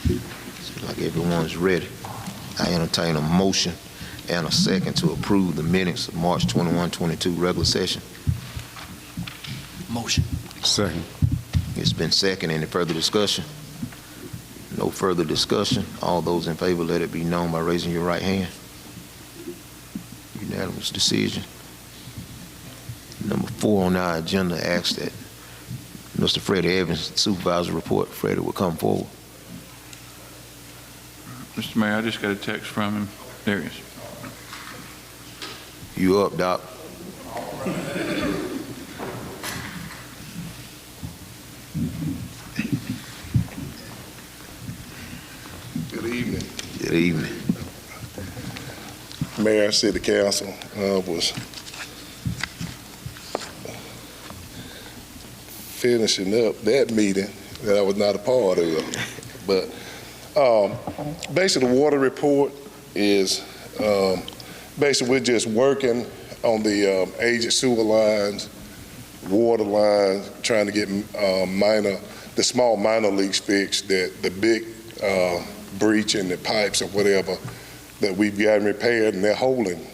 Seems like everyone's ready. I entertain a motion and a second to approve the minutes of March 21, 22 regular session. Motion. Second. It's been second. Any further discussion? No further discussion. All those in favor, let it be known by raising your right hand. Unanimous decision. Number 4 on our agenda asks that Mr. Freddie Evans, supervisor report. Freddie will come forward. Mr. Mayor, I just got a text from him. There he is. You up, Doc? Good evening. Good evening. Mayor, City Council, was finishing up that meeting that I was not a part of. But basically the water report is basically we're just working on the aged sewer lines, water lines, trying to get the small minor leaks fixed, that the big breach in the pipes or whatever that we've gotten repaired and they're holding.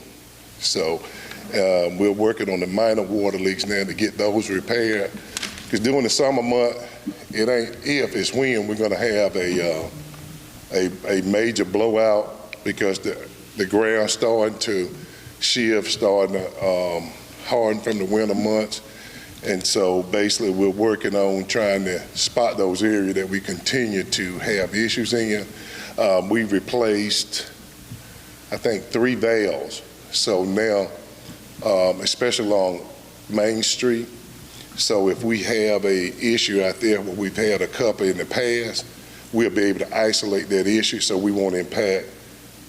So we're working on the minor water leaks now to get those repaired. Because during the summer month, it ain't if, it's when we're gonna have a major blowout, because the ground's starting to shift, starting to harden from the winter months. And so basically we're working on trying to spot those areas that we continue to have issues in. We've replaced, I think, 3 valves. So now, especially along Main Street, so if we have a issue out there where we've had a couple in the past, we'll be able to isolate that issue so we won't impact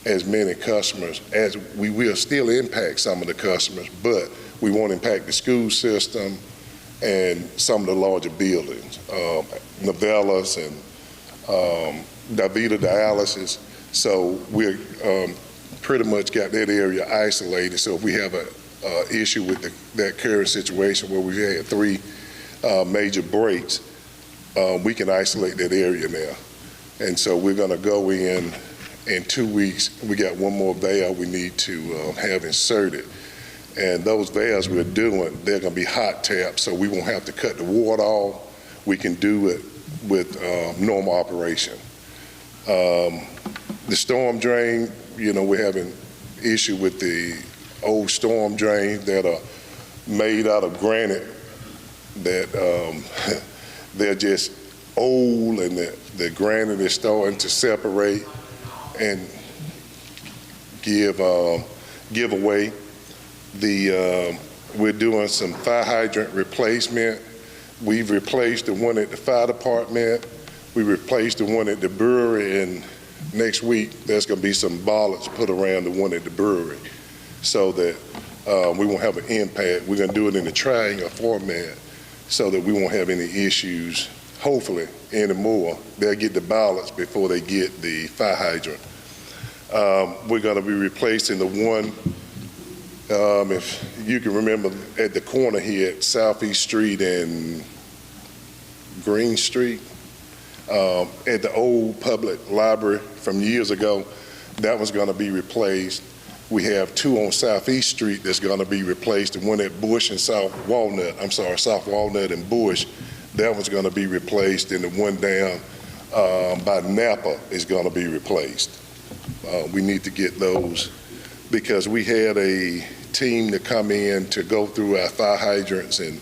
as many customers. As we will still impact some of the customers, but we won't impact the school system and some of the larger buildings, novellas and Davita dialysis. So we're pretty much got that area isolated. So if we have a issue with that current situation where we had 3 major breaks, we can isolate that area now. And so we're gonna go in 2 weeks. We got 1 more valve we need to have inserted. And those valves we're doing, they're gonna be hot taps, so we won't have to cut the water off. We can do it with normal operation. The storm drain, you know, we're having issue with the old storm drains that are made out of granite that they're just old, and the granite is starting to separate and give away. We're doing some fire hydrant replacement. We've replaced the one at the fire department. We replaced the one at the brewery, and next week there's going to be some bollards put around the one at the brewery so that we won't have an impact. We're going to do it in a triangle format so that we won't have any issues, hopefully, anymore. They'll get the bollards before they get the fire hydrant. We're going to be replacing the one, if you can remember, at the corner here at Southeast Street and Green Street, at the old public library from years ago. That was going to be replaced. We have 2 on Southeast Street that's going to be replaced. The one at Bush and South Walnut and Bush, that was going to be replaced, and the one down by Napa is going to be replaced. We need to get those because we had a team to come in to go through our fire hydrants and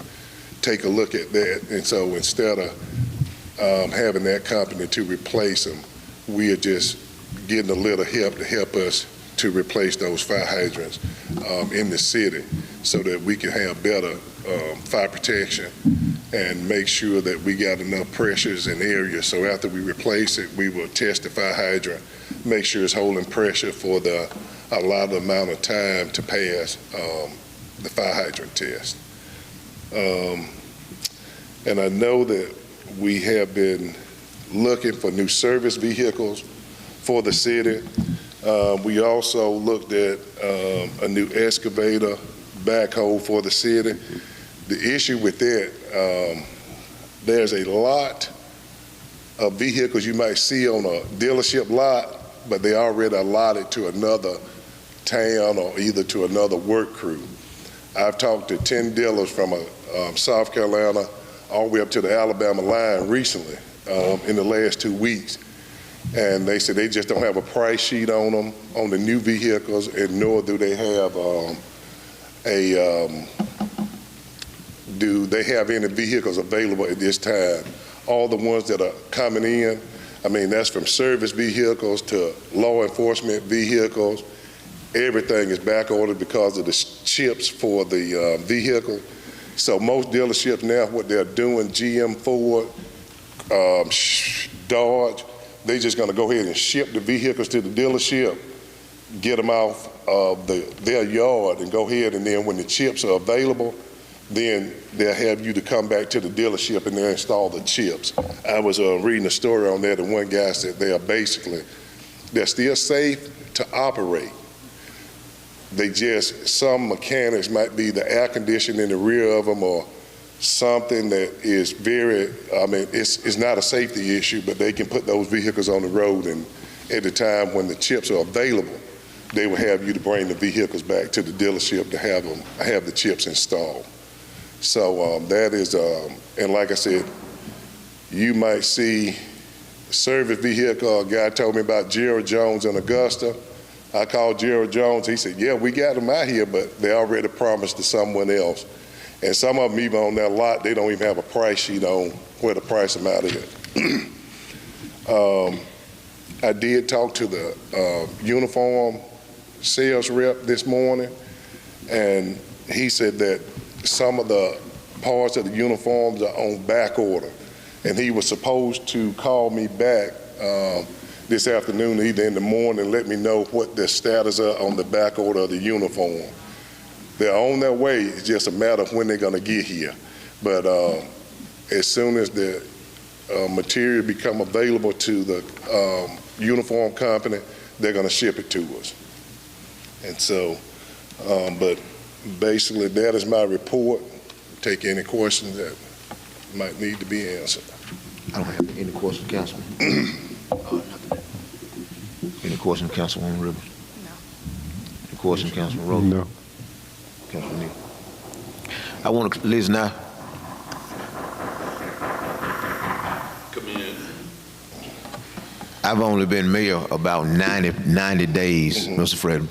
take a look at that. And so instead of having that company to replace them, we are just getting a little help to help us to replace those fire hydrants in the city so that we can have better fire protection and make sure that we got enough pressures in areas. So after we replace it, we will test the fire hydrant, make sure it's holding pressure for the allotted amount of time to pass the fire hydrant test. And I know that we have been looking for new service vehicles for the city. We also looked at a new excavator backhoe for the city. The issue with that, there's a lot of vehicles you might see on a dealership lot, but they already allotted to another town or either to another work crew. I've talked to 10 dealers from South Carolina all the way up to the Alabama line recently in the last 2 weeks. And they said they just don't have a price sheet on them, on the new vehicles, and nor do they have do they have any vehicles available at this time. All the ones that are coming in, I mean, that's from service vehicles to law enforcement vehicles. Everything is back ordered because of the chips for the vehicle. So most dealerships now, what they're doing, GM, Ford, Dodge, they're just going to go ahead and ship the vehicles to the dealership, get them off of their yard, and go ahead, and then when the chips are available, then they'll have you to come back to the dealership and they'll install the chips. I was reading a story on that, and one guy said they're still safe to operate. They just, some mechanics might be the air conditioning in the rear of them or something that is very, I mean, it's not a safety issue, but they can put those vehicles on the road, and at the time when the chips are available, they will have you to bring the vehicles back to the dealership to have the chips installed. So that is, and like I said, you might see service vehicle. A guy told me about Gerald Jones in Augusta. I called Gerald Jones. He said, yeah, we got them out here, but they already promised to someone else. And some of them, even on that lot, they don't even have a price sheet on where to price them out at. I did talk to the uniform sales rep this morning, and he said that some of the parts of the uniforms are on back order. And he was supposed to call me back this afternoon, either in the morning, let me know what the status are on the back order of the uniform. They're on their way. It's just a matter of when they're going to get here. But as soon as the material become available to the uniform company, they're going to ship it to us. And so, but basically that is my report. Take any questions that might need to be answered. I don't have any questions, Councilman. Any questions, Councilwoman Rivers? No. Any questions, Councilman Rose? No. Councilman Neal? I want to, Liz, now. Come in. I've only been mayor about 90 days, Mr. Fred,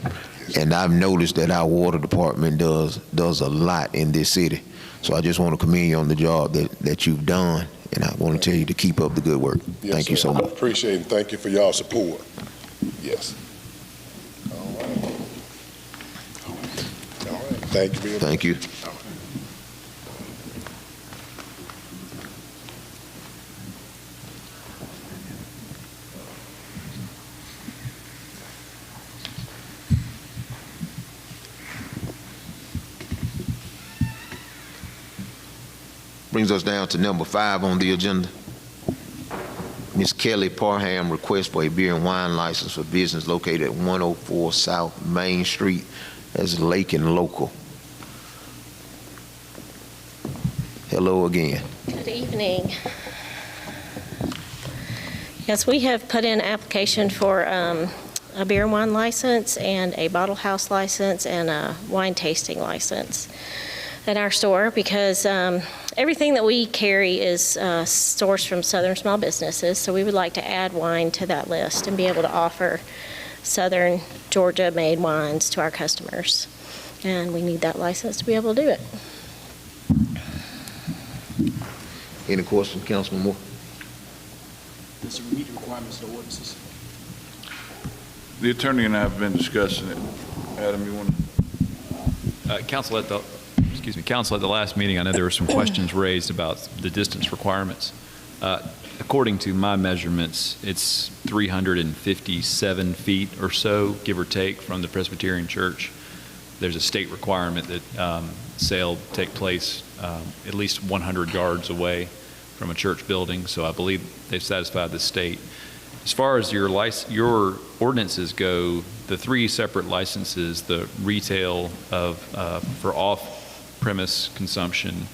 and I've noticed that our water department does a lot in this city. So I just want to commend you on the job that you've done, and I want to tell you to keep up the good work. Yes, Thank you sir. so much. Appreciate it. Thank you for y'all support. Yes. All right. All right. Thank you very much. Thank you. Brings us down to number 5 on the agenda. Ms. Kelly Parham requests for a beer and wine license for business located at 104 South Main Street as Lake and Local. Hello again. Good evening. Yes, we have put in an application for a beer and wine license and a bottle house license and a wine tasting license at our store because everything that we carry is sourced from Southern small businesses, so we would like to add wine to that list and be able to offer Southern Georgia-made wines to our customers. And we need that license to be able to do it. Any questions, Councilman Moore? Does it meet the requirements of the ordinances? The attorney and I have been discussing it. Adam, you want to? Council, at the last meeting, I know there were some questions raised about the distance requirements. According to my measurements, it's 357 feet or so, give or take, from the Presbyterian Church. There's a state requirement that sale take place at least 100 yards away from a church building, so I believe they've satisfied the state. As far as your ordinances go, the 3 separate licenses, the retail for off-premise consumption,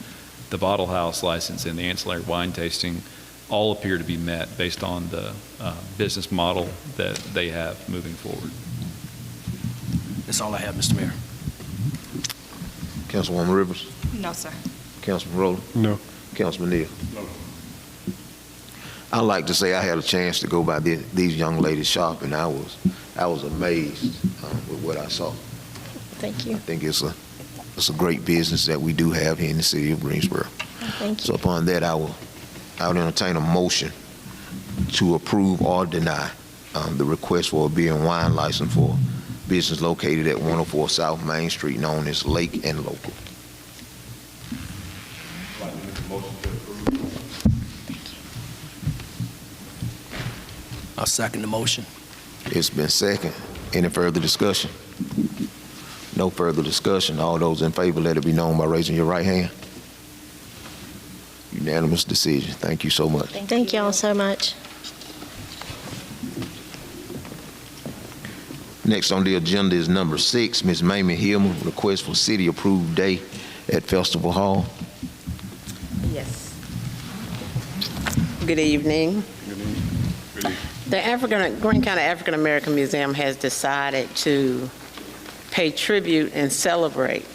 the bottle house license, and the ancillary wine tasting, all appear to be met based on the business model that they have moving forward. That's all I have, Mr. Mayor. Councilwoman Rivers, No, sir. Councilman Rowland, No. Councilman Neal. I like to say I had a chance to go by these young ladies' shop, and I was amazed with what I saw. Thank you. I think it's a great business that we do have here in the city of Greensboro. Thank So you. upon that, I would entertain a motion to approve or deny the request for a beer and wine license for business located at 104 South Main Street, known as Lake and Local. I'll second the motion. It's been second. Any further discussion? No further discussion. All those in favor, let it be known by raising your right hand. Unanimous decision. Thank you so much. Thank you all so much. Next on the agenda is number 6, Ms. Mamie Hillman, request for city-approved day at Festival Hall. Yes. Good evening. The Greene County African American Museum has decided to pay tribute and celebrate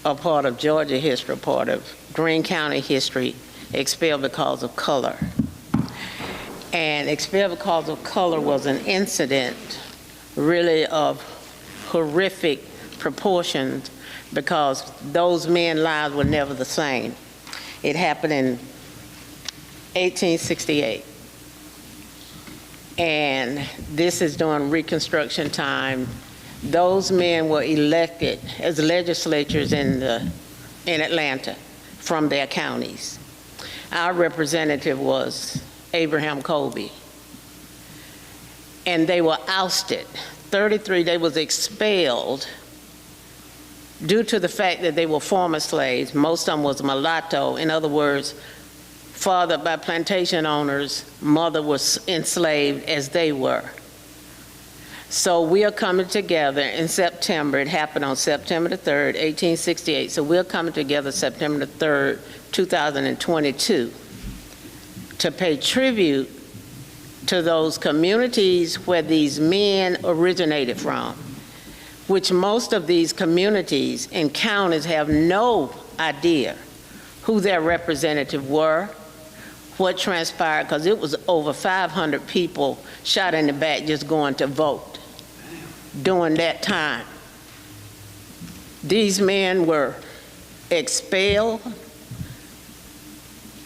a part of Georgia history, a part of Greene County history, expelled because of color. And expelled because of color was an incident really of horrific proportions because those men's lives were never the same. It happened in 1868. And this is during Reconstruction time. Those men were elected as legislatures in Atlanta from their counties. Our representative was Abraham Colby. And they were ousted. 33, they was expelled due to the fact that they were former slaves. Most of them was mulatto. In other words, fathered by plantation owners, mother was enslaved as they were. So we are coming together in September. It happened on September the 3rd, 1868. So we're coming together September the 3rd, 2022, to pay tribute to those communities where these men originated from, which most of these communities and counties have no idea who their representative were, what transpired, because it was over 500 people shot in the back just going to vote during that time. These men were expelled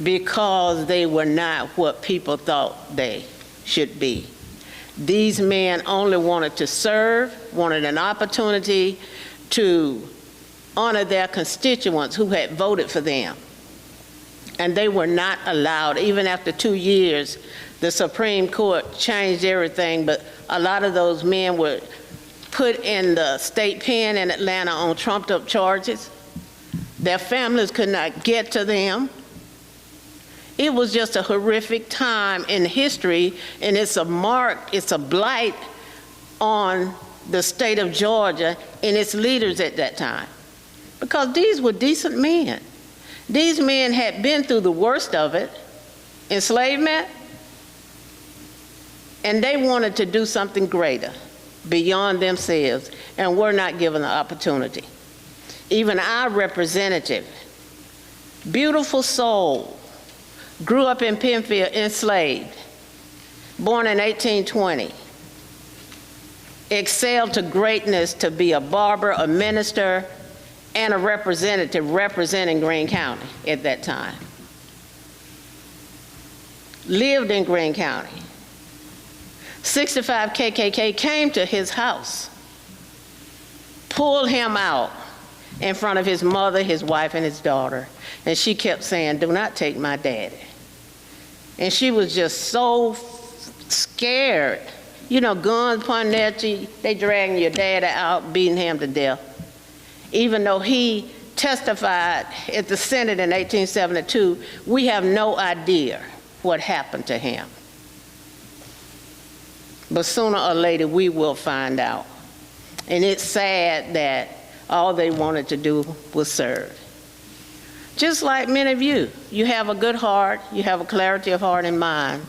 because they were not what people thought they should be. These men only wanted to serve, wanted an opportunity to honor their constituents who had voted for them. And they were not allowed. Even after 2 years, the Supreme Court changed everything, but a lot of those men were put in the state pen in Atlanta on trumped-up charges. Their families could not get to them. It was just a horrific time in history, and it's a blight on the state of Georgia and its leaders at that time. Because these were decent men. These men had been through the worst of it, enslavement, and they wanted to do something greater beyond themselves, and were not given the opportunity. Even our representative, beautiful soul, grew up in Penfield, enslaved, born in 1820, excelled to greatness to be a barber, a minister, and a representative representing Greene County at that time. Lived in Greene County. 65 KKK came to his house, pulled him out in front of his mother, his wife, and his daughter. And she kept saying, "Do not take my daddy." And she was just so scared. You know, guns pointing at you, they dragging your daddy out, beating him to death. Even though he testified at the Senate in 1872, we have no idea what happened to him. But sooner or later, we will find out. And it's sad that all they wanted to do was serve. Just like many of you, you have a good heart, you have a clarity of heart and mind.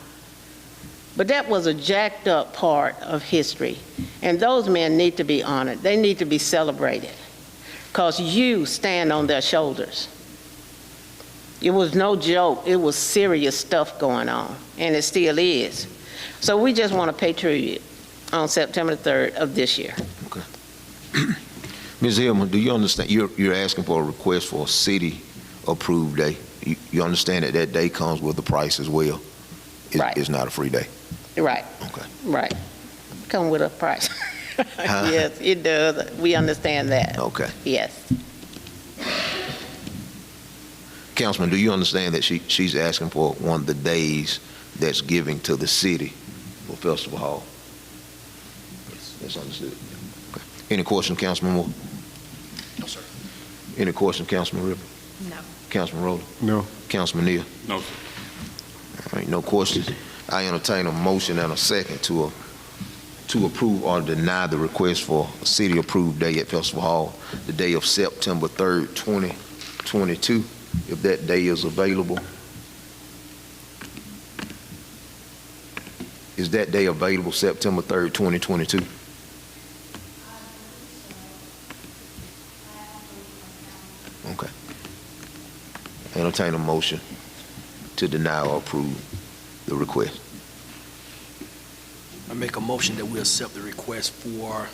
But that was a jacked up part of history. And those men need to be honored. They need to be celebrated because you stand on their shoulders. It was no joke. It was serious stuff going on, and it still is. So we just want to pay tribute on September the 3rd of this year. Ms. Hillman, do you understand, you're asking for a request for a city-approved day. You understand that that day comes with a price as well? Right. It's not a free day? Right. Okay. Right. Come with a price. Yes, it does. We understand that. Okay. Yes. Councilman, do you understand that she's asking for one of the days that's giving to the city for Festival Hall? That's understood. Okay. Any question, Councilman Moore? No, sir. Any question, Councilman Ripper? No. Councilman Rowland? No. Councilman Neal? No, sir. All right, no questions. I entertain a motion and a second to approve or deny the request for a city-approved day at Festival Hall, the day of September 3rd, 2022, if that day is available. Is that day available, September 3rd, 2022? Okay. Entertain a motion to deny or approve the request. I make a motion that we accept the request for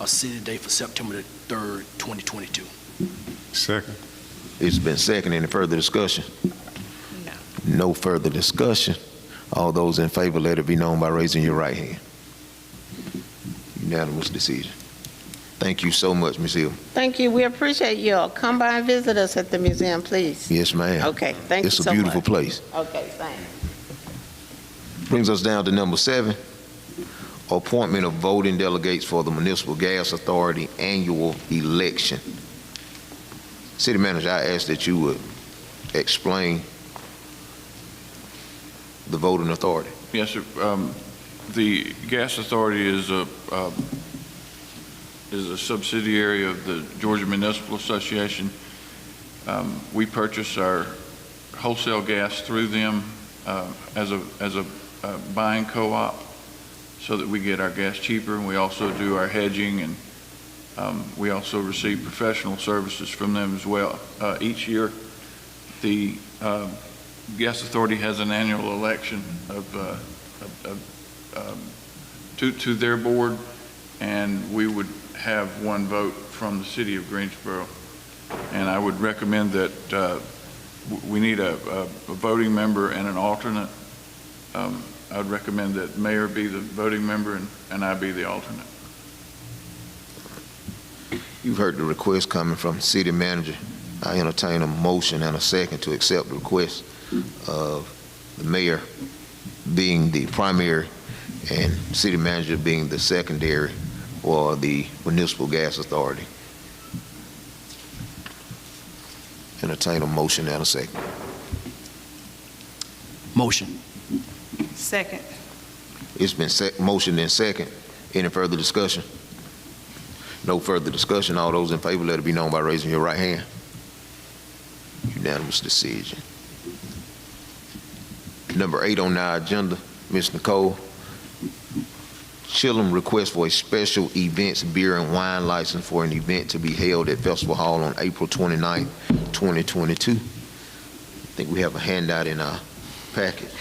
a city day for September the 3rd, 2022. Second. It's been seconded. Any further discussion? No. No further discussion. All those in favor, let it be known by raising your right hand. Unanimous decision. Thank you so much, Ms. Hill. Thank you. We appreciate you all. Come by and visit us at the museum, please. Yes, ma'am. Okay, thank you so much. It's a beautiful place. Okay, thanks. Brings us down to number 7, appointment of voting delegates for the Municipal Gas Authority annual election. City Manager, I ask that you would explain the voting authority. Yes, sir. The Gas Authority is a subsidiary of the Georgia Municipal Association. We purchase our wholesale gas through them as a buying co-op so that we get our gas cheaper, and we also do our hedging, and we also receive professional services from them as well. Each year, the Gas Authority has an annual election to their board, and we would have one vote from the city of Greensboro. And I would recommend that we need a voting member and an alternate. I would recommend that Mayor be the voting member and I be the alternate. You've heard the request coming from the City Manager. I entertain a motion and a second to accept the request of the Mayor being the primary and City Manager being the secondary for the Municipal Gas Authority. Entertain a motion and a second. Motion. Second. It's been motioned and second. Any further discussion? No further discussion. All those in favor, let it be known by raising your right hand. Unanimous decision. Number 8 on our agenda, Ms. Nicole Chillum request for a special events beer and wine license for an event to be held at Festival Hall on April 29, 2022. I think we have a handout in our packet.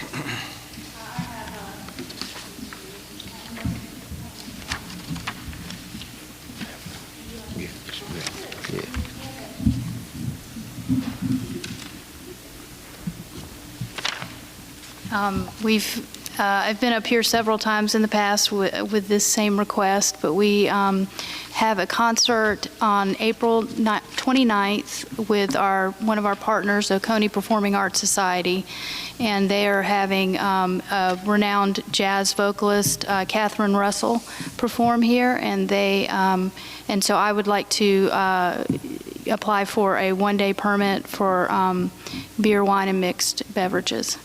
I've been up here several times in the past with this same request, but we have a concert on April 29th with one of our partners, Oconee Performing Arts Society, and they are having a renowned jazz vocalist, Catherine Russell, perform here, and so I would like to apply for a one-day permit for beer, wine, and mixed beverages.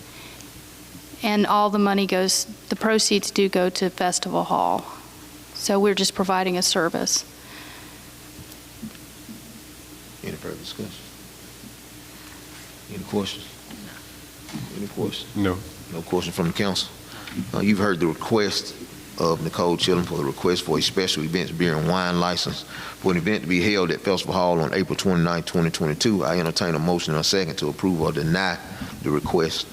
And all the money the proceeds do go to Festival Hall. So we're just providing a service. Any further discussion? Any questions? Any questions? No. No questions from the council? You've heard the request of Nicole Chillen for the request for a special events beer and wine license for an event to be held at Festival Hall on April 29, 2022. I entertain a motion and a second to approve or deny the request.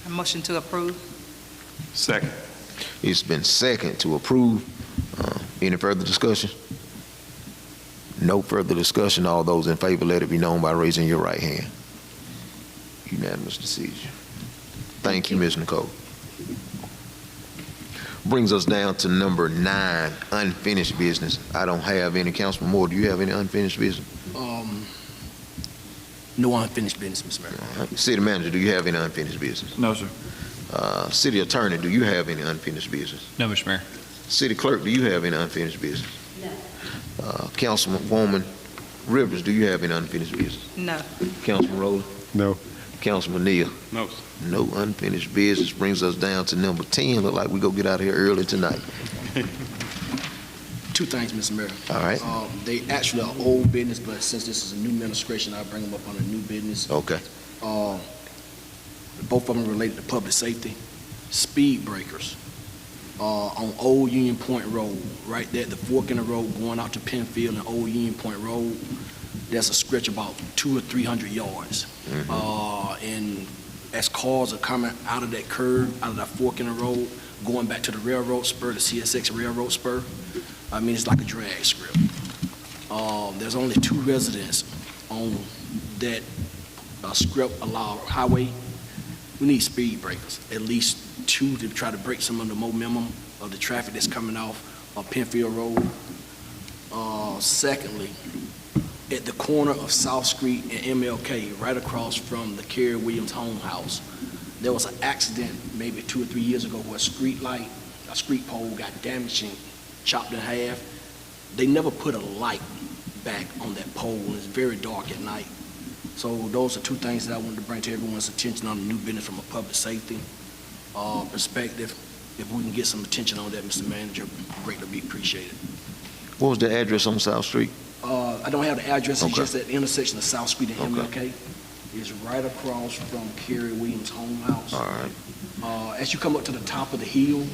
A motion to approve. Second. It's been second to approve. Any further discussion? No further discussion. All those in favor, let it be known by raising your right hand. Unanimous decision. Thank you, Ms. Nicole. Brings us down to number 9, unfinished business. I don't have any. Councilman Moore, do you have any unfinished business? No unfinished business, Mr. Mayor. All right. City manager, do you have any unfinished business? No, sir. City attorney, do you have any unfinished business? No, Mr. Mayor. City clerk, do you have any unfinished business? No. Councilwoman Rivers, do you have any unfinished business? No. Councilman Rowland? No. Councilman Neal? No. No unfinished business. Brings us down to number 10. Look like we go get out of here early tonight. Two things, Mr. Mayor. All right. They actually are old business, but since this is a new administration, I'll bring them up on a new business. Okay. Both of them related to public safety. Speed breakers on Old Union Point Road, right there at the fork in the road going out to Penfield and Old Union Point Road. There's a stretch about 200 or 300 yards. And as cars are coming out of that curve, out of that fork in the road, going back to the railroad spur, the CSX railroad spur, I mean, it's like a drag strip. There's only 2 residents on that strip along highway. We need speed breakers, at least 2 to try to break some of the momentum of the traffic that's coming off of Penfield Road. Secondly, at the corner of South Street and MLK, right across from the Kerry Williams home house, there was an accident maybe 2 or 3 years ago where a street pole got damaged and chopped in half. They never put a light back on that pole, and it's very dark at night. So those are 2 things that I wanted to bring to everyone's attention on the new business from a public safety perspective. If we can get some attention on that, Mr. Manager, greatly be appreciated. What was the address on South Street? I don't have the address, it's Okay. just at the intersection of South Street and Okay. MLK. It's right across from Kerry Williams' home house. All right. As you come up to the top of the hill,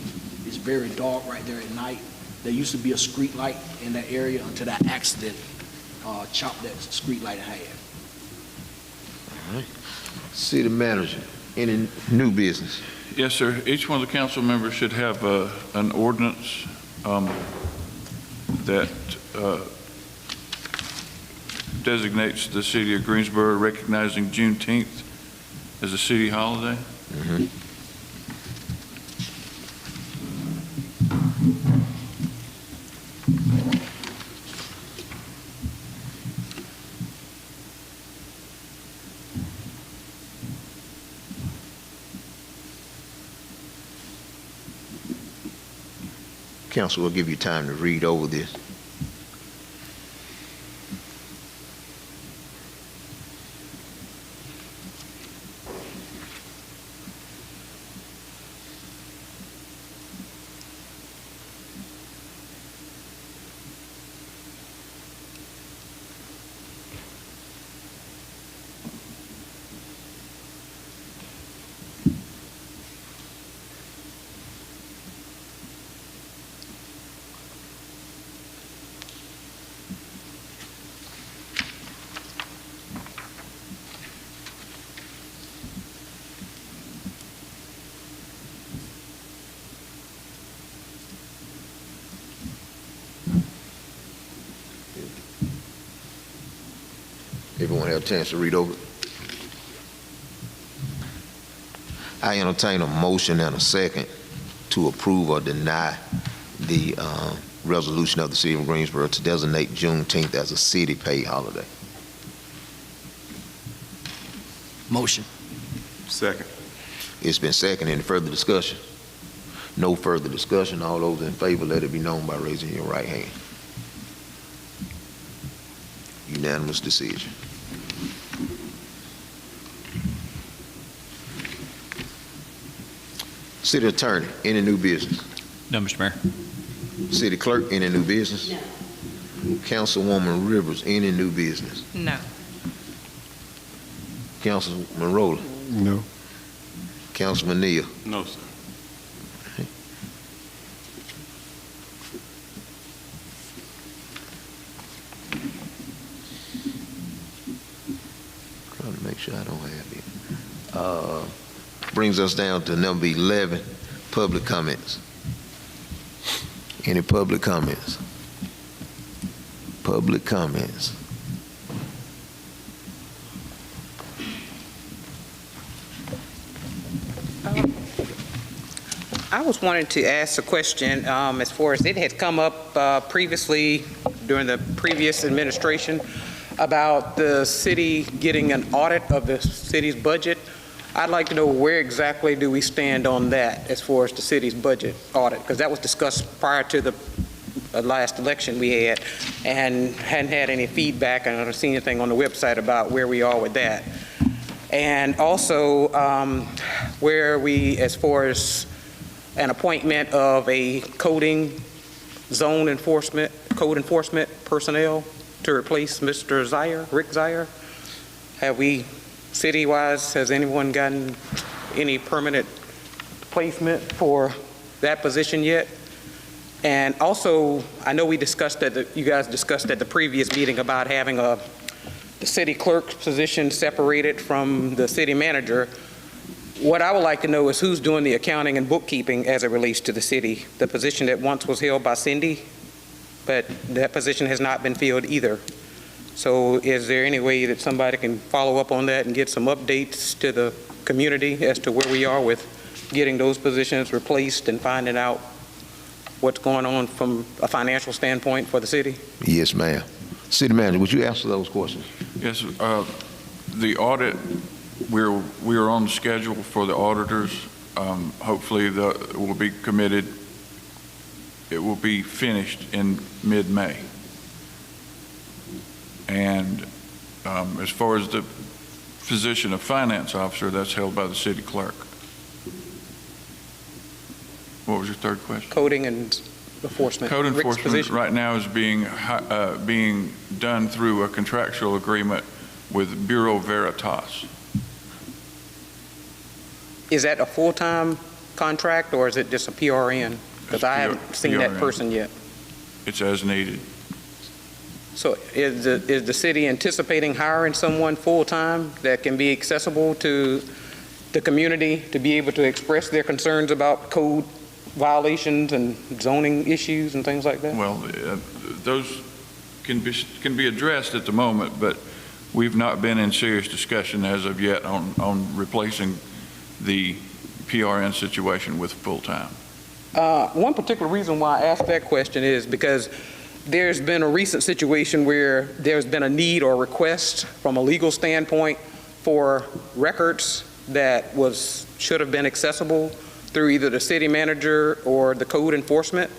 it's very dark right there at night. There used to be a street light in that area until that accident chopped that street light in half. All right. City manager, any new business? Yes, sir. Each one of the council members should have an ordinance that designates the city of Greensboro recognizing Juneteenth as a city holiday. Mm-hmm. Council will give you time to read over this. Everyone have a chance to read over it? I entertain a motion and a second to approve or deny the resolution of the city of Greensboro to designate Juneteenth as a city paid holiday. Motion. Second. It's been seconded. Any further discussion? No further discussion. All those in favor, let it be known by raising your right hand. Unanimous decision. City attorney, any new business? No, Mr. Mayor. City clerk, any new business? No. Councilwoman Rivers, any new business? No. Councilman Rowland? No. Councilman Neal? No, sir. Trying to make sure I don't have it. Brings us down to number 11, public comments. Any public comments? Public comments. I was wanting to ask a question as far as it had come up previously during the previous administration about the city getting an audit of the city's budget. I'd like to know where exactly do we stand on that as far as the city's budget audit, because that was discussed prior to the last election we had and hadn't had any feedback. I haven't seen anything on the website about where we are with that. And also where we, as far as an appointment of a code enforcement personnel to replace Mr. Zier, Rick Zier. Have we, city-wise, has anyone gotten any permanent placement for that position yet? And also, I know we discussed that, you guys discussed at the previous meeting about having the city clerk's position separated from the city manager. What I would like to know is who's doing the accounting and bookkeeping as it relates to the city. The position that once was held by Cindy, but that position has not been filled either. So is there any way that somebody can follow up on that and get some updates to the community as to where we are with getting those positions replaced and finding out what's going on from a financial standpoint for the city? Yes, ma'am. City manager, would you answer those questions? Yes, the audit, we are on the schedule for the auditors. Hopefully it will be committed. It will be finished in mid-May. And as far as the position of finance officer, that's held by the city clerk. What was your third question? Coding and enforcement. Code Rick's enforcement position. right now is being done through a contractual agreement with Bureau Veritas. Is that a full-time contract or is it just a PRN? Because I haven't seen that person yet. It's as needed. So is the city anticipating hiring someone full-time that can be accessible to the community to be able to express their concerns about code violations and zoning issues and things like that? Well, those can be addressed at the moment, but we've not been in serious discussion as of yet on replacing the PRN situation with full-time. One particular reason why I asked that question is because there's been a recent situation where there's been a need or request from a legal standpoint for records that should have been accessible through either the city manager or the code enforcement.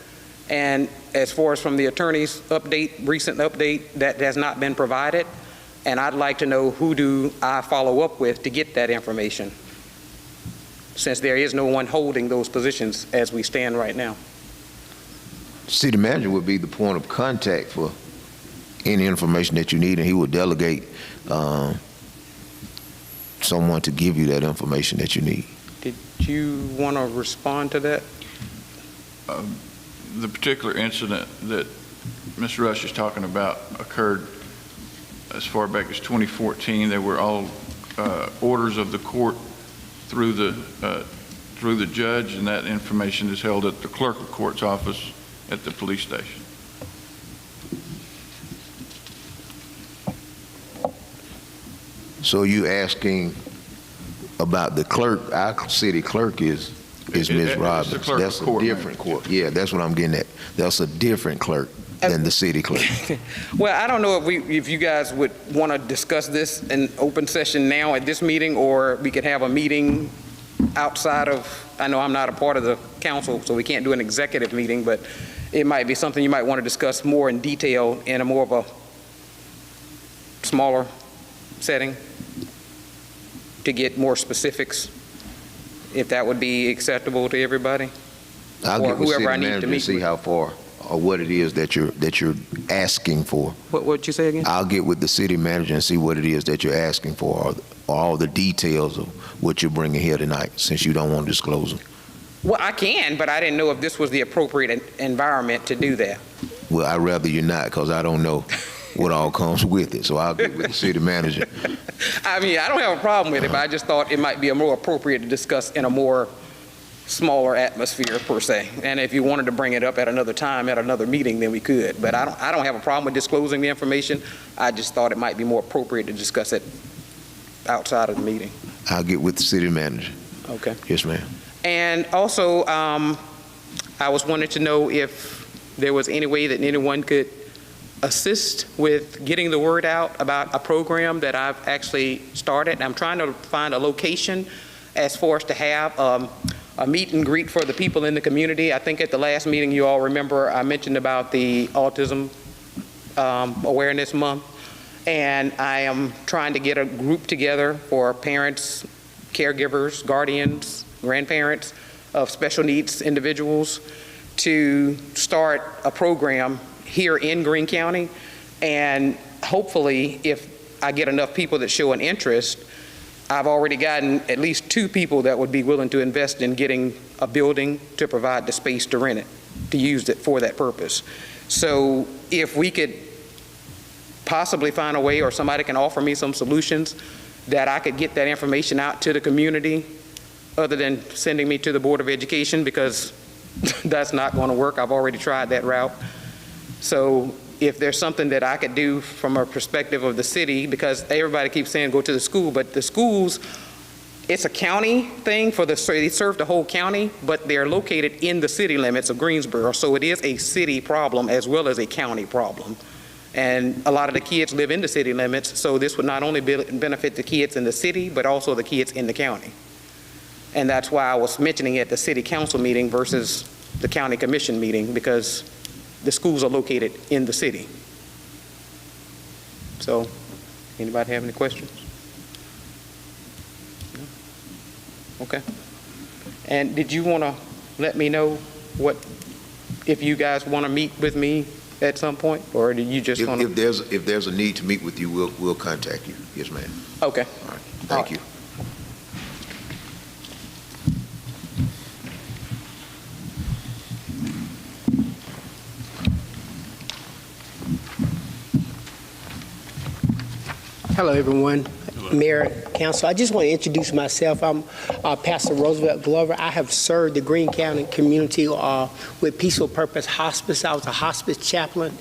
And as far as from the attorney's recent update, that has not been provided. And I'd like to know who do I follow up with to get that information, since there is no one holding those positions as we stand right now. City manager would be the point of contact for any information that you need, and he would delegate someone to give you that information that you need. Did you want to respond to that? The particular incident that Ms. Rush is talking about occurred as far back as 2014. They were all orders of the court through the judge, and that information is held at the clerk of court's office at the police station. So you asking about the clerk? Our city clerk is Ms. Robbins. the clerk That's of court, a different court. Yeah, that's what I'm getting at. That's a different clerk than the city clerk. Well, I don't know if you guys would want to discuss this in open session now at this meeting, or we could have a meeting outside of, I know I'm not a part of the council, so we can't do an executive meeting, but it might be something you might want to discuss more in detail in a more of a smaller setting to get more specifics, if that would be acceptable to everybody. I'll Or get with whoever city I need to manager meet and see with. how far or what it is that you're asking for. What'd you say again? I'll get with the city manager and see what it is that you're asking for, or all the details of what you're bringing here tonight, since you don't want to disclose them. Well, I can, but I didn't know if this was the appropriate environment to do that. Well, I'd rather you not, because I don't know what all comes with it. So I'll get with the city manager. I mean, I don't have a problem with it, but I just thought it might be more appropriate to discuss in a more smaller atmosphere per se. And if you wanted to bring it up at another time, at another meeting, then we could. But I don't have a problem with disclosing the information. I just thought it might be more appropriate to discuss it outside of the meeting. I'll get with the city manager. Okay. Yes, ma'am. And also, I was wanting to know if there was any way that anyone could assist with getting the word out about a program that I've actually started. I'm trying to find a location as far as to have a meet and greet for the people in the community. I think at the last meeting, you all remember I mentioned about the Autism Awareness Month, and I am trying to get a group together for parents, caregivers, guardians, grandparents of special needs individuals to start a program here in Greene County. And hopefully, if I get enough people that show an interest, I've already gotten at least 2 people that would be willing to invest in getting a building to provide the space to rent it, to use it for that purpose. So if we could possibly find a way, or somebody can offer me some solutions that I could get that information out to the community, other than sending me to the Board of Education, because that's not going to work. I've already tried that route. So if there's something that I could do from a perspective of the city, because everybody keeps saying go to the school, but the schools, it's a county thing they serve the whole county, but they're located in the city limits of Greensboro. So it is a city problem as well as a county problem. And a lot of the kids live in the city limits, so this would not only benefit the kids in the city, but also the kids in the county. And that's why I was mentioning at the city council meeting versus the county commission meeting, because the schools are located in the city. So, anybody have any questions? No? Okay. And did you want to let me know if you guys want to meet with me at some point, or do you just want to? If there's a need to meet with you, we'll contact you. Yes, ma'am. Okay. All right. Thank you. Hello, everyone. Mayor, Council, I just want to introduce myself. I'm Pastor Roosevelt Glover. I have served the Greene County community with Peaceful Purpose Hospice. I was a hospice chaplain,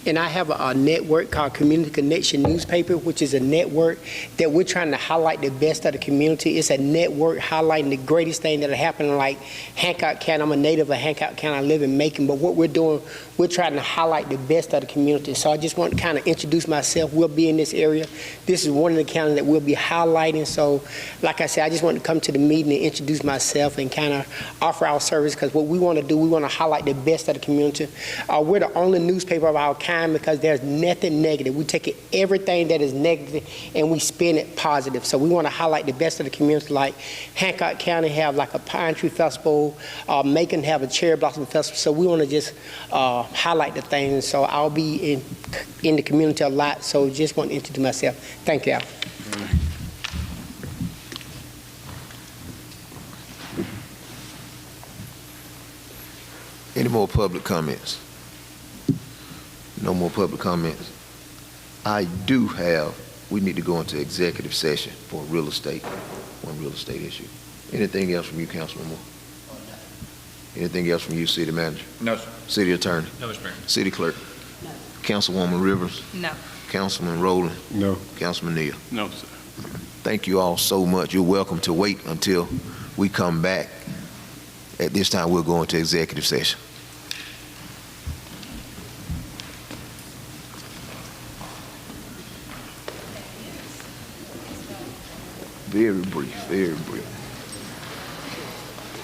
and I have a network called Community Connection Newspaper, which is a network that we're trying to highlight the best of the community. It's a network highlighting the greatest thing that happened, like Hancock County. I'm a native of Hancock County. I live in Macon, but what we're doing, we're trying to highlight the best of the community. So I just want to kind of introduce myself. We'll be in this area. This is one of the counties that we'll be highlighting. So like I said, I just want to come to the meeting and introduce myself and kind of offer our service, because what we want to do, we want to highlight the best of the community. We're the only newspaper of our kind, because there's nothing negative. We take everything that is negative and we spin it positive. So we want to highlight the best of the community, like Hancock County have like a Pine Tree Festival, Macon have a Cherry Blossom Festival. So we want to just highlight the things. So I'll be in the community a lot. So just want to introduce myself. Thank you. Any more public comments? No more public comments. I do have, we need to go into executive session for one real estate issue. Anything else from you, Councilman Moore? Anything else from you, City Manager? No, sir. City Attorney? No, Mr. Mayor. City Clerk? No. Councilwoman Rivers? No. Councilman Rowland? No. Councilman Neal? No, sir. Thank you all so much. You're welcome to wait until we come back. At this time, we'll go into executive session. Very brief, very brief.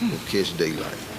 We'll catch daylight.